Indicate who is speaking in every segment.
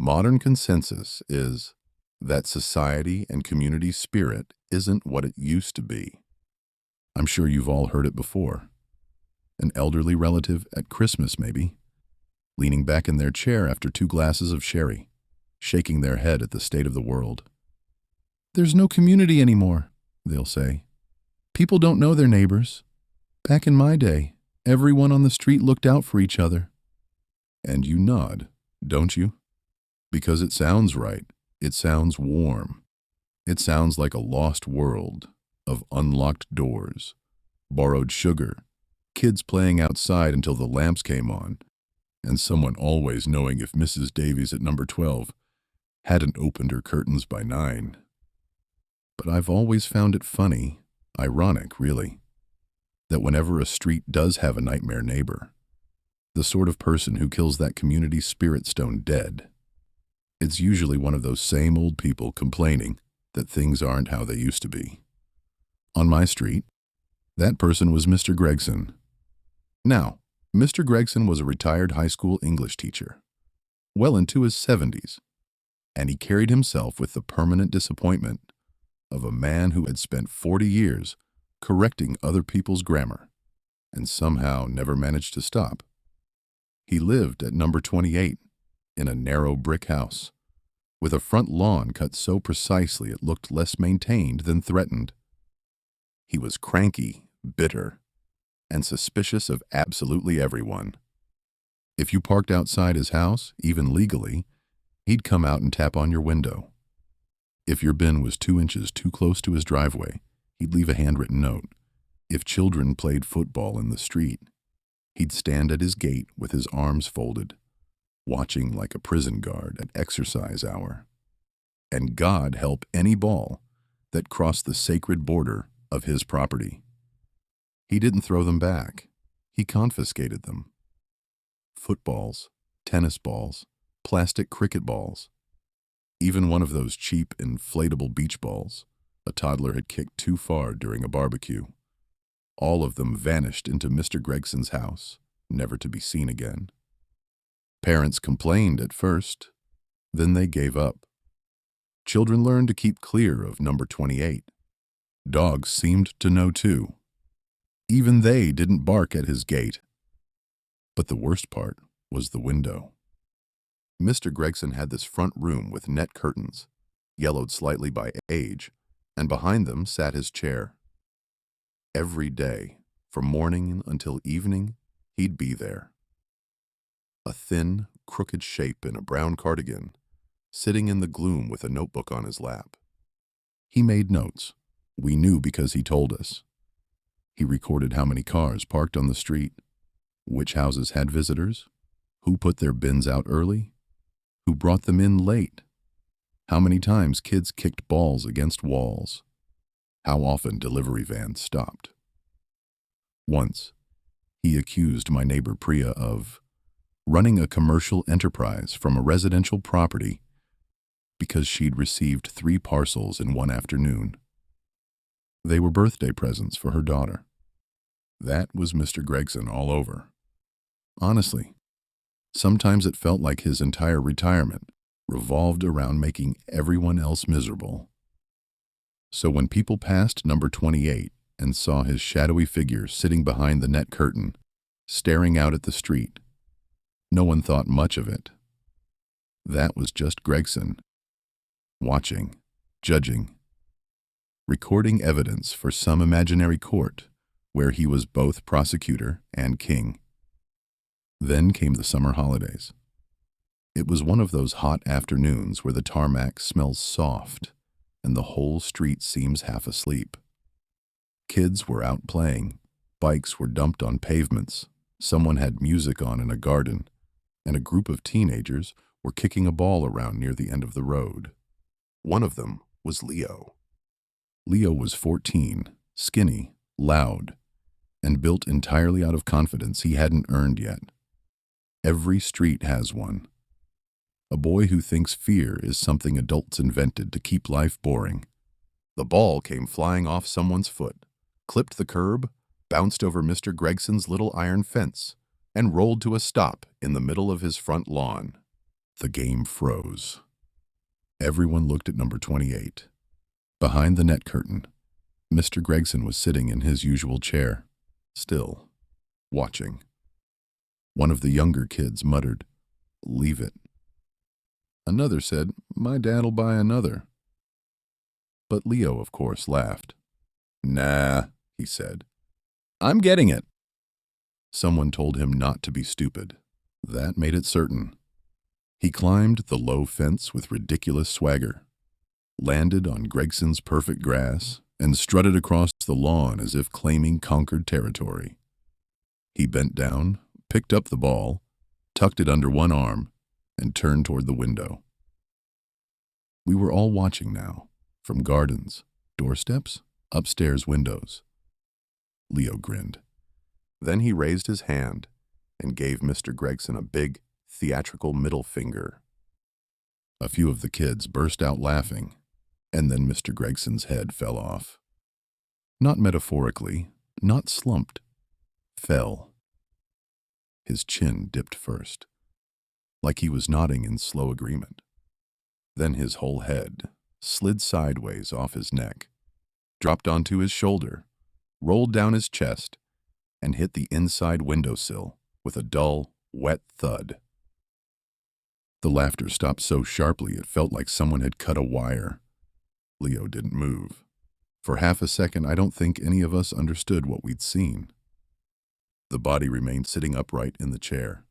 Speaker 1: Modern consensus is that society and community spirit isn't what it used to be. I'm sure you've all heard it before. An elderly relative at Christmas, maybe, leaning back in their chair after 2 glasses of sherry, shaking their head at the state of the world. "There's no community anymore," they'll say. "People don't know their neighbors. Back in my day, everyone on the street looked out for each other." And you nod, don't you? Because it sounds right. It sounds warm. It sounds like a lost world of unlocked doors, borrowed sugar, kids playing outside until the lamps came on, and someone always knowing if Mrs. Davies at number 12 hadn't opened her curtains by 9. But I've always found it funny, ironic really, that whenever a street does have a nightmare neighbor, the sort of person who kills that community spirit stone dead, it's usually one of those same old people complaining that things aren't how they used to be. On my street, that person was Mr. Gregson. Now, Mr. Gregson was a retired high school English teacher, well into his 70s, and he carried himself with the permanent disappointment of a man who had spent 40 years correcting other people's grammar and somehow never managed to stop. He lived at number 28 in a narrow brick house with a front lawn cut so precisely it looked less maintained than threatened. He was cranky, bitter, and suspicious of absolutely everyone. If you parked outside his house, even legally, he'd come out and tap on your window. If your bin was 2 inches too close to his driveway, he'd leave a handwritten note. If children played football in the street, he'd stand at his gate with his arms folded, watching like a prison guard at exercise hour. And God help any ball that crossed the sacred border of his property. He didn't throw them back. He confiscated them. Footballs, tennis balls, plastic cricket balls, even one of those cheap inflatable beach balls a toddler had kicked too far during a barbecue. All of them vanished into Mr. Gregson's house, never to be seen again. Parents complained at first, then they gave up. Children learned to keep clear of number 28. Dogs seemed to know too. Even they didn't bark at his gate. But the worst part was the window. Mr. Gregson had this front room with net curtains, yellowed slightly by age, and behind them sat his chair. Every day, from morning until evening, he'd be there. A thin, crooked shape in a brown cardigan, sitting in the gloom with a notebook on his lap. He made notes. We knew because he told us. He recorded how many cars parked on the street, which houses had visitors, who put their bins out early, who brought them in late, how many times kids kicked balls against walls, how often delivery vans stopped. Once, he accused my neighbor Priya of running a commercial enterprise from a residential property because she'd received 3 parcels in one afternoon. They were birthday presents for her daughter. That was Mr. Gregson all over. Honestly, sometimes it felt like his entire retirement revolved around making everyone else miserable. So when people passed number 28 and saw his shadowy figure sitting behind the net curtain, staring out at the street, no one thought much of it. That was just Gregson, watching, judging, recording evidence for some imaginary court where he was both prosecutor and king. Then came the summer holidays. It was one of those hot afternoons where the tarmac smells soft and the whole street seems half asleep. Kids were out playing, bikes were dumped on pavements, someone had music on in a garden, and a group of teenagers were kicking a ball around near the end of the road. One of them was Leo. Leo was 14, skinny, loud, and built entirely out of confidence he hadn't earned yet. Every street has one. A boy who thinks fear is something adults invented to keep life boring. The ball came flying off someone's foot, clipped the curb, bounced over Mr. Gregson's little iron fence, and rolled to a stop in the middle of his front lawn. The game froze. Everyone looked at number 28. Behind the net curtain, Mr. Gregson was sitting in his usual chair, still, watching. One of the younger kids muttered, "Leave it." Another said, "My dad'll buy another." But Leo, of course, laughed. "Nah," he said. "I'm getting it." Someone told him not to be stupid. That made it certain. He climbed the low fence with ridiculous swagger, landed on Gregson's perfect grass, and strutted across the lawn as if claiming conquered territory. He bent down, picked up the ball, tucked it under one arm, and turned toward the window. We were all watching now, from gardens, doorsteps, upstairs windows. Leo grinned. Then he raised his hand and gave Mr. Gregson a big, theatrical middle finger. A few of the kids burst out laughing, and then Mr. Gregson's head fell off. Not metaphorically, not slumped, fell. His chin dipped first, like he was nodding in slow agreement. Then his whole head slid sideways off his neck, dropped onto his shoulder, rolled down his chest, and hit the inside windowsill with a dull, wet thud. The laughter stopped so sharply it felt like someone had cut a wire. Leo didn't move. For half a second, I don't think any of us understood what we'd seen. The body remained sitting upright in the chair.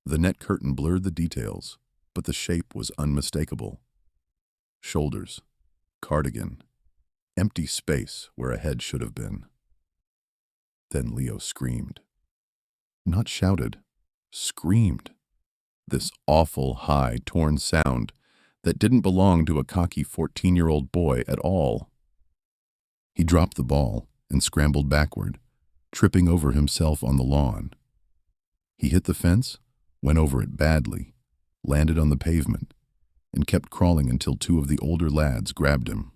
Speaker 1: The net curtain blurred the details, but the shape was unmistakable. Shoulders, cardigan, empty space where a head should have been. Then Leo screamed. Not shouted, screamed. This awful, high, torn sound that didn't belong to a cocky 14-year-old boy at all. He dropped the ball and scrambled backward, tripping over himself on the lawn. He hit the fence, went over it badly, landed on the pavement, and kept crawling until two of the older lads grabbed him.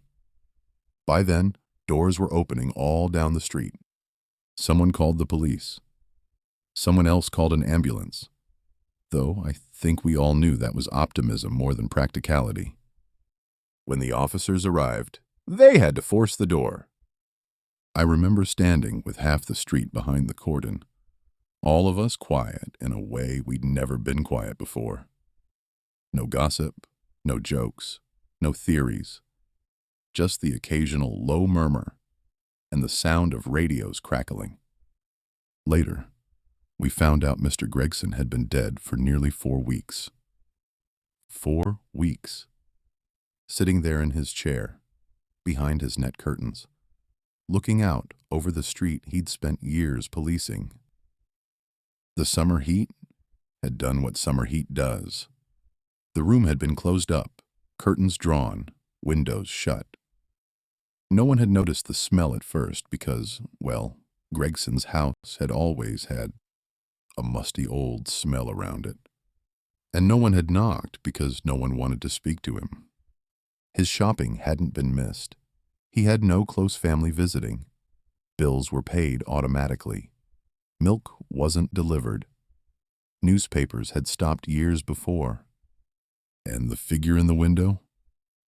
Speaker 1: By then, doors were opening all down the street. Someone called the police. Someone else called an ambulance, though I think we all knew that was optimism more than practicality. When the officers arrived, they had to force the door. I remember standing with half the street behind the cordon, all of us quiet in a way we'd never been quiet before. No gossip, no jokes, no theories, just the occasional low murmur and the sound of radios crackling. Later, we found out Mr. Gregson had been dead for nearly 4 weeks. 4 weeks. Sitting there in his chair, behind his net curtains, looking out over the street he'd spent years policing. The summer heat had done what summer heat does. The room had been closed up, curtains drawn, windows shut. No one had noticed the smell at first because, well, Gregson's house had always had a musty old smell around it. And no one had knocked because no one wanted to speak to him. His shopping hadn't been missed. He had no close family visiting. Bills were paid automatically. Milk wasn't delivered. Newspapers had stopped years before. And the figure in the window?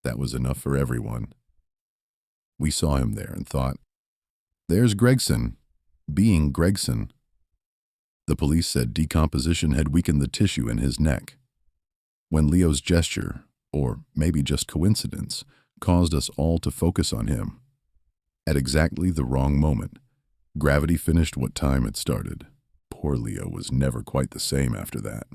Speaker 1: That was enough for everyone. We saw him there and thought, there's Gregson, being Gregson. The police said decomposition had weakened the tissue in his neck. When Leo's gesture, or maybe just coincidence, caused us all to focus on him. At exactly the wrong moment, gravity finished what time it started. Poor Leo was never quite the same after that.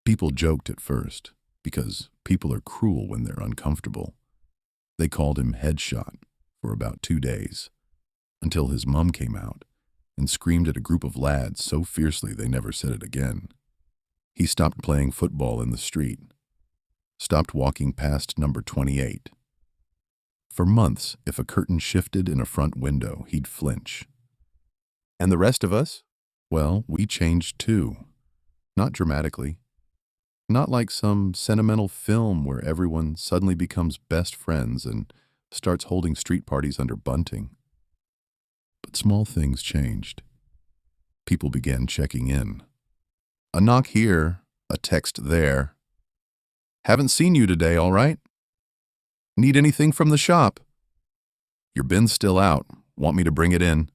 Speaker 1: People joked at first, because people are cruel when they're uncomfortable. They called him Headshot for about 2 days, until his mom came out and screamed at a group of lads so fiercely they never said it again. He stopped playing football in the street, stopped walking past number 28. For months, if a curtain shifted in a front window, he'd flinch. And the rest of us? Well, we changed too. Not dramatically. Not like some sentimental film where everyone suddenly becomes best friends and starts holding street parties under bunting. But small things changed. People began checking in. A knock here, a text there, Haven't seen you today, all right? Need anything from the shop? Your bin's still out. Want me to bring it in?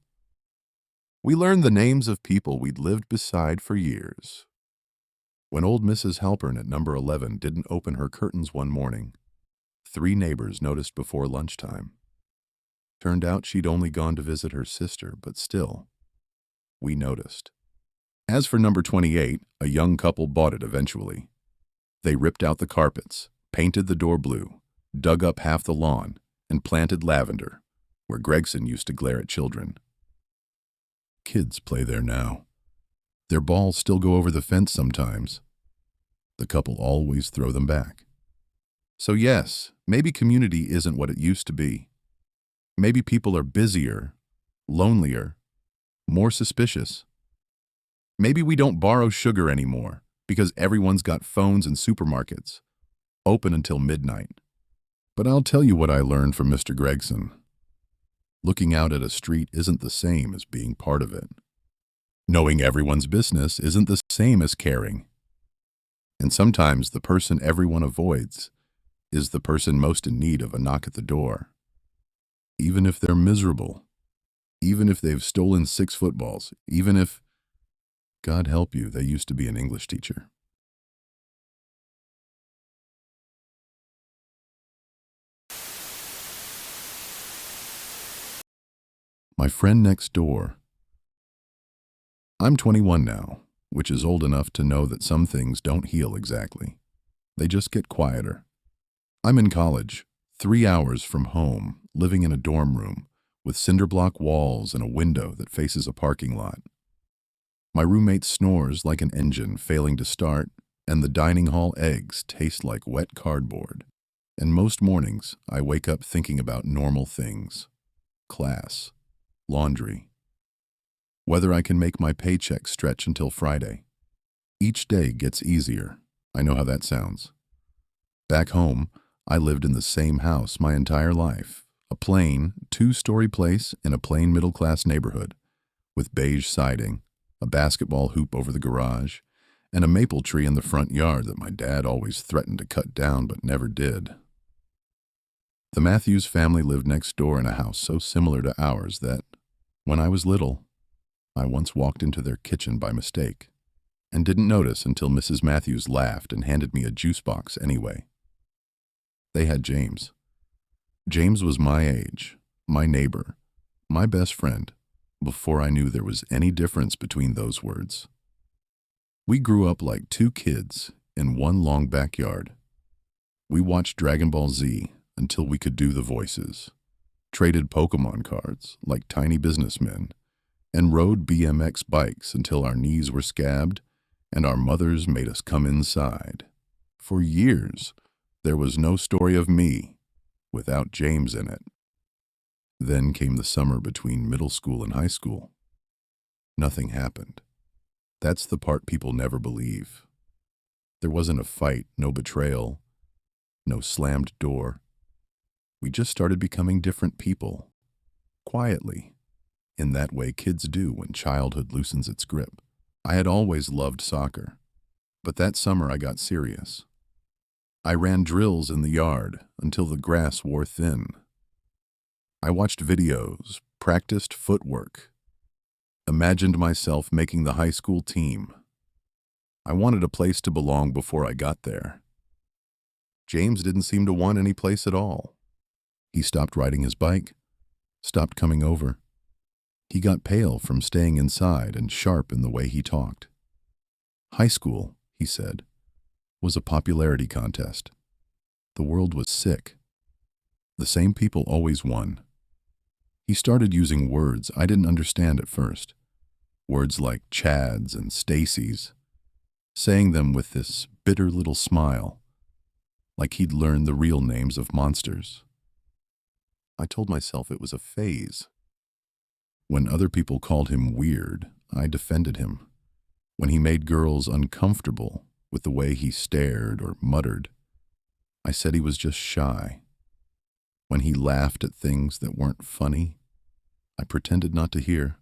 Speaker 1: We learned the names of people we'd lived beside for years. When old Mrs. Halpern at number 11 didn't open her curtains one morning, 3 neighbors noticed before lunchtime. Turned out she'd only gone to visit her sister, but still, we noticed. As for number 28, a young couple bought it eventually. They ripped out the carpets, painted the door blue, dug up half the lawn, and planted lavender, where Gregson used to glare at children. Kids play there now. Their balls still go over the fence sometimes. The couple always throw them back. So yes, maybe community isn't what it used to be. Maybe people are busier, lonelier, more suspicious. Maybe we don't borrow sugar anymore because everyone's got phones and supermarkets, open until midnight. But I'll tell you what I learned from Mr. Gregson. Looking out at a street isn't the same as being part of it. Knowing everyone's business isn't the same as caring. And sometimes the person everyone avoids is the person most in need of a knock at the door. Even if they're miserable, even if they've stolen 6 footballs, even if, God help you, they used to be an English teacher. My friend next door. I'm 21 now, which is old enough to know that some things don't heal exactly. They just get quieter. I'm in college, 3 hours from home, living in a dorm room with cinder block walls and a window that faces a parking lot. My roommate snores like an engine failing to start, and the dining hall eggs taste like wet cardboard. And most mornings, I wake up thinking about normal things. Class. Laundry. Whether I can make my paycheck stretch until Friday. Each day gets easier. I know how that sounds. Back home, I lived in the same house my entire life. A plain, 2-story place in a plain middle-class neighborhood, with beige siding, a basketball hoop over the garage, and a maple tree in the front yard that my dad always threatened to cut down but never did. The Matthews family lived next door in a house so similar to ours that, when I was little, I once walked into their kitchen by mistake and didn't notice until Mrs. Matthews laughed and handed me a juice box anyway. They had James. James was my age, my neighbor, my best friend, before I knew there was any difference between those words. We grew up like 2 kids in one long backyard. We watched Dragon Ball Z until we could do the voices, traded Pokemon cards like tiny businessmen, and rode BMX bikes until our knees were scabbed and our mothers made us come inside. For years, there was no story of me without James in it. Then came the summer between middle school and high school. Nothing happened. That's the part people never believe. There wasn't a fight, no betrayal, no slammed door. We just started becoming different people, quietly, in that way kids do when childhood loosens its grip. I had always loved soccer, but that summer I got serious. I ran drills in the yard until the grass wore thin. I watched videos, practiced footwork, imagined myself making the high school team. I wanted a place to belong before I got there. James didn't seem to want any place at all. He stopped riding his bike, stopped coming over. He got pale from staying inside and sharp in the way he talked. High school, he said, was a popularity contest. The world was sick. The same people always won. He started using words I didn't understand at first. Words like Chads and Stacys, saying them with this bitter little smile, like he'd learned the real names of monsters. I told myself it was a phase. When other people called him weird, I defended him. When he made girls uncomfortable with the way he stared or muttered, I said he was just shy. When he laughed at things that weren't funny, I pretended not to hear.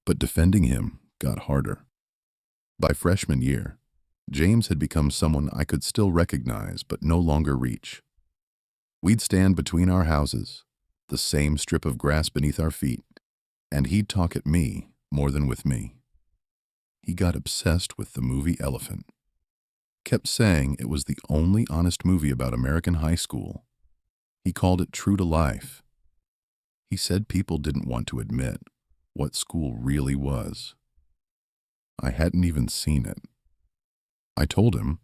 Speaker 1: But defending him got harder. By freshman year, James had become someone I could still recognize but no longer reach. We'd stand between our houses, the same strip of grass beneath our feet, and he'd talk at me more than with me. He got obsessed with the movie Elephant. Kept saying it was the only honest movie about American high school. He called it true to life. He said people didn't want to admit what school really was. I hadn't even seen it. I told him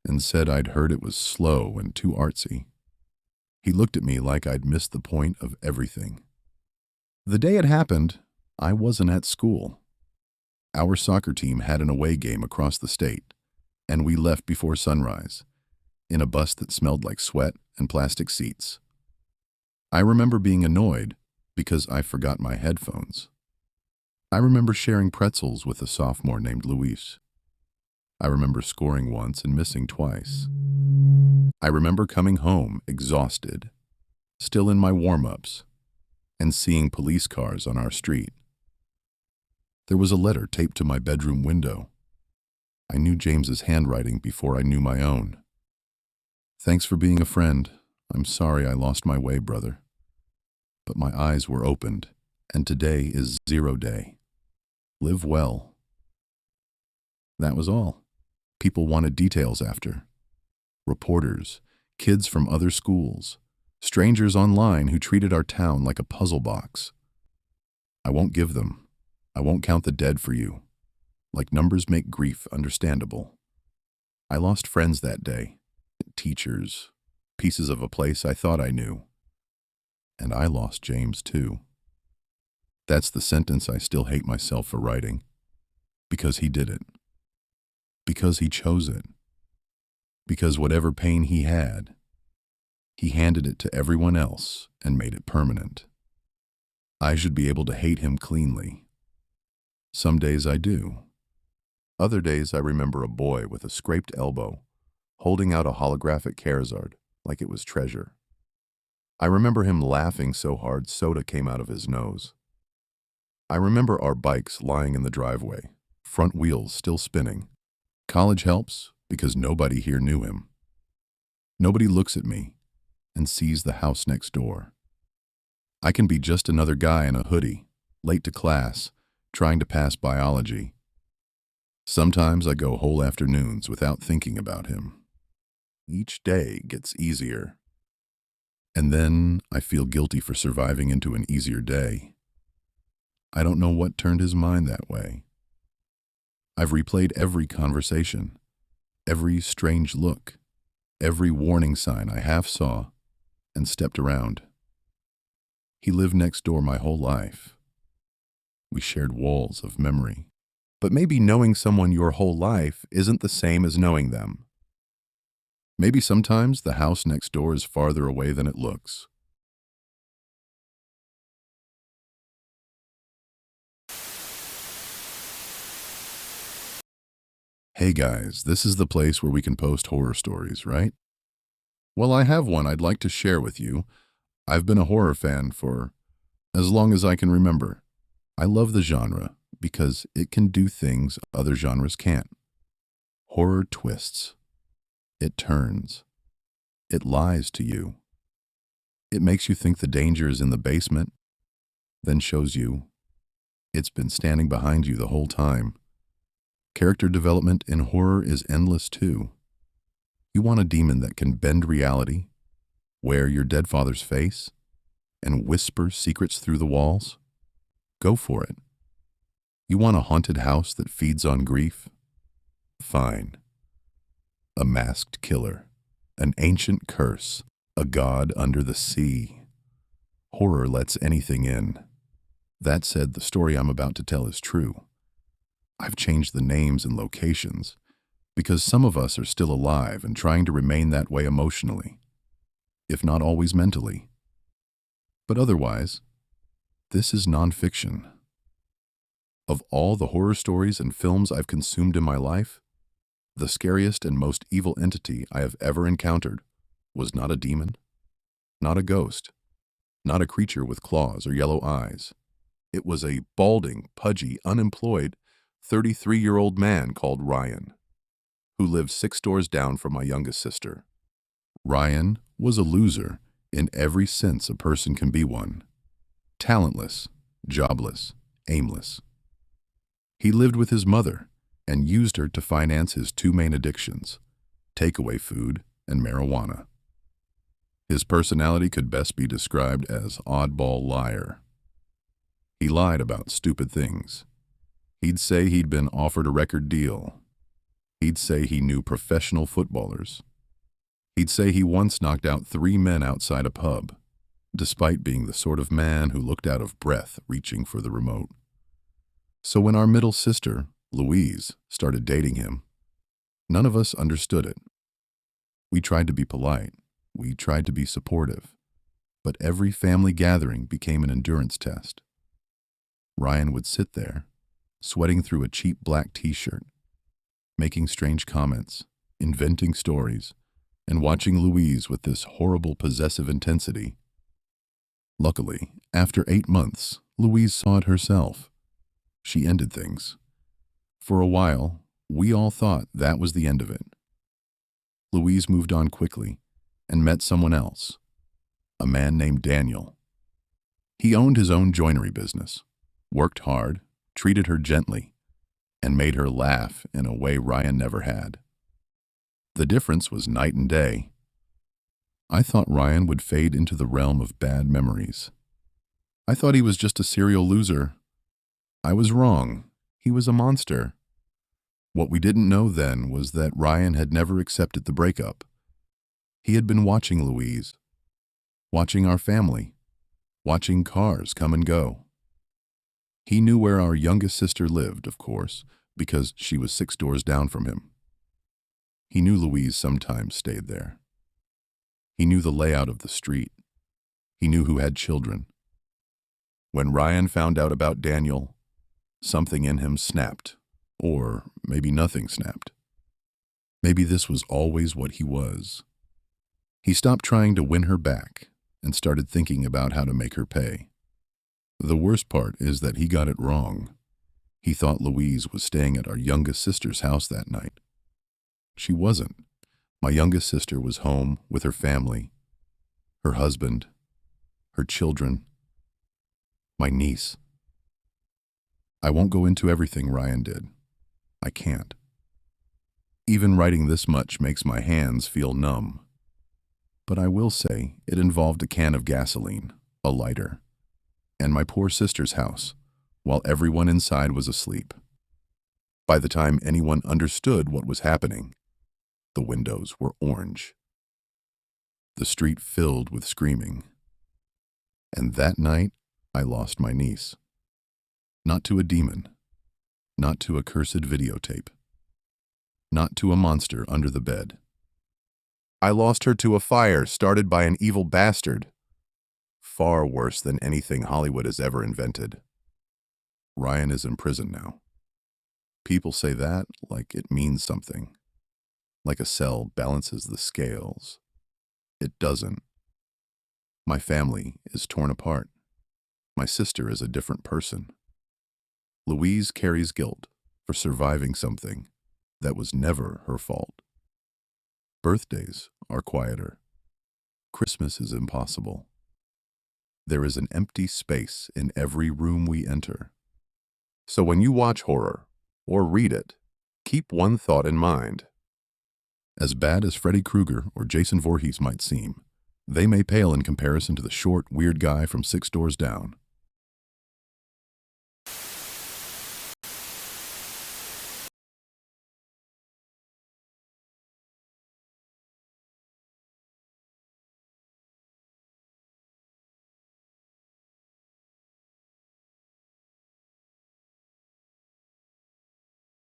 Speaker 1: and said I'd heard it was slow and too artsy. He looked at me like I'd missed the point of everything. The day it happened, I wasn't at school. Our soccer team had an away game across the state, and we left before sunrise, in a bus that smelled like sweat and plastic seats. I remember being annoyed because I forgot my headphones. I remember sharing pretzels with a sophomore named Luis. I remember scoring once and missing twice. I remember coming home exhausted, still in my warm-ups, and seeing police cars on our street. There was a letter taped to my bedroom window. I knew James's handwriting before I knew my own. Thanks for being a friend. I'm sorry I lost my way, brother. But my eyes were opened, and today is 0 day. Live well. That was all. People wanted details after. Reporters, kids from other schools, strangers online who treated our town like a puzzle box. I won't give them. I won't count the dead for you. Like numbers make grief understandable. I lost friends that day, teachers, pieces of a place I thought I knew. And I lost James too. That's the sentence I still hate myself for writing. Because he did it. Because he chose it. Because whatever pain he had, he handed it to everyone else and made it permanent. I should be able to hate him cleanly. Some days I do. Other days I remember a boy with a scraped elbow, holding out a holographic Charizard like it was treasure. I remember him laughing so hard soda came out of his nose. I remember our bikes lying in the driveway, front wheels still spinning. College helps because nobody here knew him. Nobody looks at me and sees the house next door. I can be just another guy in a hoodie, late to class, trying to pass biology. Sometimes I go whole afternoons without thinking about him. Each day gets easier. And then I feel guilty for surviving into an easier day. I don't know what turned his mind that way. I've replayed every conversation, every strange look, every warning sign I half saw and stepped around. He lived next door my whole life. We shared walls of memory. But maybe knowing someone your whole life isn't the same as knowing them. Maybe sometimes the house next door is farther away than it looks. Hey guys, this is the place where we can post horror stories, right? Well, I have one I'd like to share with you. I've been a horror fan for as long as I can remember. I love the genre because it can do things other genres can't. Horror twists. It turns. It lies to you. It makes you think the danger is in the basement, then shows you it's been standing behind you the whole time. Character development in horror is endless too. You want a demon that can bend reality, wear your dead father's face, and whisper secrets through the walls? Go for it. You want a haunted house that feeds on grief? Fine. A masked killer, an ancient curse, a god under the sea. Horror lets anything in. That said, the story I'm about to tell is true. I've changed the names and locations because some of us are still alive and trying to remain that way emotionally, if not always mentally. But otherwise, this is nonfiction. Of all the horror stories and films I've consumed in my life, the scariest and most evil entity I have ever encountered was not a demon, not a ghost, not a creature with claws or yellow eyes. It was a balding, pudgy, unemployed, 33-year-old man called Ryan. who lived 6 doors down from my youngest sister. Ryan was a loser in every sense a person can be one. Talentless, jobless, aimless. He lived with his mother and used her to finance his two main addictions, takeaway food and marijuana. His personality could best be described as oddball liar. He lied about stupid things. He'd say he'd been offered a record deal. He'd say he knew professional footballers. He'd say he once knocked out 3 men outside a pub, despite being the sort of man who looked out of breath reaching for the remote. So when our middle sister, Louise, started dating him, none of us understood it. We tried to be polite. We tried to be supportive. But every family gathering became an endurance test. Ryan would sit there, sweating through a cheap black t-shirt, making strange comments, inventing stories, and watching Louise with this horrible possessive intensity. Luckily, after 8 months, Louise saw it herself. She ended things. For a while, we all thought that was the end of it. Louise moved on quickly and met someone else, a man named Daniel. He owned his own joinery business, worked hard, treated her gently, and made her laugh in a way Ryan never had. The difference was night and day. I thought Ryan would fade into the realm of bad memories. I thought he was just a serial loser. I was wrong. He was a monster. What we didn't know then was that Ryan had never accepted the breakup. He had been watching Louise, watching our family, watching cars come and go. He knew where our youngest sister lived, of course, because she was 6 doors down from him. He knew Louise sometimes stayed there. He knew the layout of the street. He knew who had children. When Ryan found out about Daniel, something in him snapped, or maybe nothing snapped. Maybe this was always what he was. He stopped trying to win her back and started thinking about how to make her pay. The worst part is that he got it wrong. He thought Louise was staying at our youngest sister's house that night. She wasn't. My youngest sister was home with her family, her husband, her children, my niece. I won't go into everything Ryan did. I can't. Even writing this much makes my hands feel numb. But I will say it involved a can of gasoline, a lighter, and my poor sister's house, while everyone inside was asleep. By the time anyone understood what was happening, the windows were orange. The street filled with screaming. And that night, I lost my niece. Not to a demon. Not to a cursed videotape. Not to a monster under the bed. I lost her to a fire started by an evil bastard. Far worse than anything Hollywood has ever invented. Ryan is in prison now. People say that like it means something. Like a cell balances the scales. It doesn't. My family is torn apart. My sister is a different person. Louise carries guilt for surviving something that was never her fault. Birthdays are quieter. Christmas is impossible. There is an empty space in every room we enter. So when you watch horror or read it, keep one thought in mind. As bad as Freddy Krueger or Jason Voorhees might seem, they may pale in comparison to the short, weird guy from 6 doors down.